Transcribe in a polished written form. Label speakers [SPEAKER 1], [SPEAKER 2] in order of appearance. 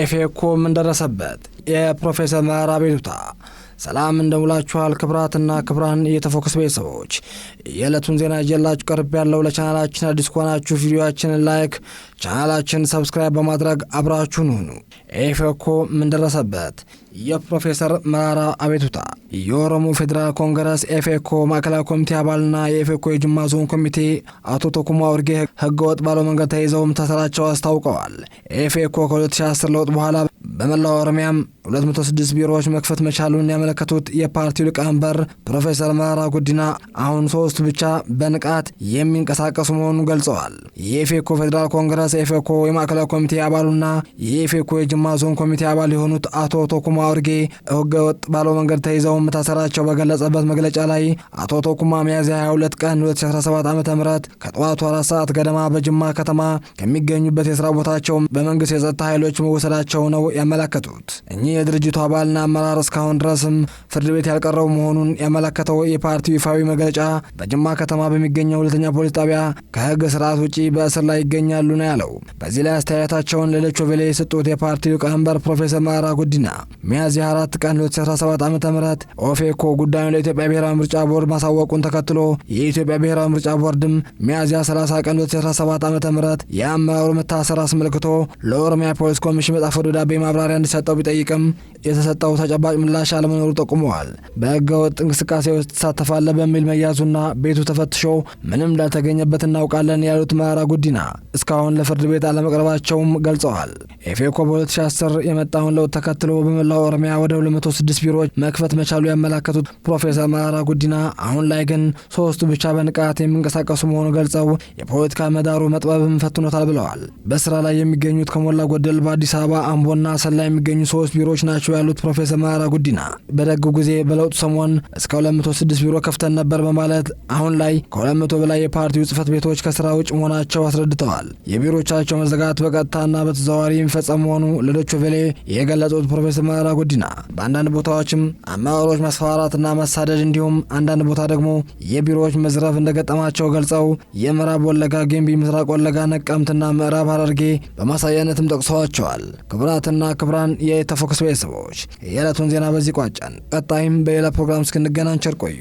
[SPEAKER 1] ኤፌኮ ምን ደረሰበት? የፕሮፌሰር መራራ አቤቱታ። ሰላም እንደውላችኋል ክብራትና ክብራን የተፎከስ ቤተሰቦች፣ የዕለቱን ዜና ይዤላችሁ ቀርብ ያለው። ለቻናላችን አዲስ ከሆናችሁ ቪዲዮአችንን ላይክ፣ ቻናላችን ሰብስክራይብ በማድረግ አብራችሁን ሁኑ። ኤፌኮ ምን ደረሰበት? የፕሮፌሰር መራራ አቤቱታ። የኦሮሞ ፌዴራል ኮንግረስ ኤፌኮ ማዕከላዊ ኮሚቴ አባልና የኤፌኮ የጅማ ዞን ኮሚቴ አቶ ቶኩማ ኡርጌ ህገወጥ ባለው መንገድ ተይዘው መታሰራቸው አስታውቀዋል። ኤፌኮ ከ2010 ለውጥ በኋላ በመላው ኦሮሚያም 206 ቢሮዎች መክፈት መቻሉን ያመለከቱት የፓርቲው ሊቀመንበር ፕሮፌሰር መራራ ጉዲና አሁን 3 ብቻ በንቃት የሚንቀሳቀሱ መሆኑን ገልጸዋል። የኤፌኮ ፌዴራል ኮንግረስ ኤፌኮ የማዕከላዊ ኮሚቴ አባሉና የኤፌኮ የጅማ ዞን ኮሚቴ አባል የሆኑት አቶ ቶኩማ ኡርጌ ህገወጥ ባለው መንገድ ተይዘው መታሰራቸው በገለጸበት መግለጫ ላይ አቶ ቶኩማ ሚያዝያ 22 ቀን 2017 ዓ.ም ከጠዋቱ 4 ሰዓት ገደማ በጅማ ከተማ ከሚገኙበት የስራ ቦታቸው በመንግስት የጸጥታ ኃይሎች መወሰዳቸው ነው ያመለከቱት። እኚህ የድርጅቱ አባልና አመራር እስካሁን ድረስም ፍርድ ቤት ያልቀረቡ መሆኑን ያመለከተው የፓርቲው ይፋዊ መግለጫ በጅማ ከተማ በሚገኘው ሁለተኛ ፖሊስ ጣቢያ ከህግ ስርዓት ውጪ በእስር ላይ ይገኛሉ ነው ያለው። በዚህ ላይ አስተያየታቸውን ለሌቾ ቬሌ የሰጡት የፓርቲው ሊቀመንበር ፕሮፌሰር መራራ ጉዲና ሚያዝያ 4 ቀን 2017 ዓ.ም ኦፌኮ ጉዳዩን ለኢትዮጵያ ብሔራዊ ምርጫ ቦርድ ማሳወቁን ተከትሎ የኢትዮጵያ ብሔራዊ ምርጫ ቦርድም ሚያዝያ 30 ቀን 2017 ዓ.ም የአመራሩ መታሰር አስመልክቶ ለኦሮሚያ ፖሊስ ኮሚሽን በጻፈው ደብዳቤ ማብራሪያ እንዲሰጠው ቢጠይቅም የተሰጠው ተጨባጭ ምላሽ አለመኖሩ ጠቁመዋል። በህገወጥ እንቅስቃሴ ውስጥ ተሳተፋለህ በሚል መያዙና ቤቱ ተፈትሾ ምንም እንዳልተገኘበት እናውቃለን ያሉት መራራ ጉዲና እስካሁን ለፍርድ ቤት አለመቅረባቸውም ገልጸዋል። ኤፌኮ በ2010 የመጣውን ለውጥ ተከትሎ በመላው ኦሮሚያ ወደ 206 ቢሮዎች መክፈት መቻሉ ያመለከቱት ፕሮፌሰር መራራ ጉዲና አሁን ላይ ግን 3 ብቻ በንቃት የሚንቀሳቀሱ መሆኑ ገልጸው የፖለቲካ ምህዳሩ መጥበብም ፈትኖታል ብለዋል። በስራ ላይ የሚገኙት ከሞላ ጎደል በአዲስ አበባ፣ አምቦና ሰላ የሚገኙ 3 ቢሮዎች ናቸው ያሉት ፕሮፌሰር መራራ ጉዲና በደግ ጊዜ በለውጡ ሰሞን እስከ 206 ቢሮ ከፍተን ነበር በማለት አሁን ላይ ከ200 በላይ የፓርቲው ጽህፈት ቤቶች ከስራ ውጭ መሆናቸው አስረድተዋል። የቢሮዎቻቸው መዘጋት በቀጥታና በተዘዋዋሪ የሚፈጸም መሆኑ ለዶይቼ ቬለ የገለጹት ፕሮፌሰር መራራ ጉዲና በአንዳንድ ቦታዎችም አመራሮች ማስፈራራትና መሳደድ እንዲሁም አንዳንድ ቦታ ደግሞ የቢሮዎች መዝረፍ እንደገጠማቸው ገልጸው የምዕራብ ወለጋ፣ ጌምቢ፣ ምስራቅ ወለጋ፣ ነቀምትና ምዕራብ ሐረርጌ በማሳያነትም ጠቅሰዋቸዋል። ክቡራትና ክቡራን የተፎከስ ቤተሰቦች የዕለቱን ዜና በዚህ ቋጨን። ቀጣይም በሌላ ፕሮግራም እስክንገናኝ ቸር ቆዩ።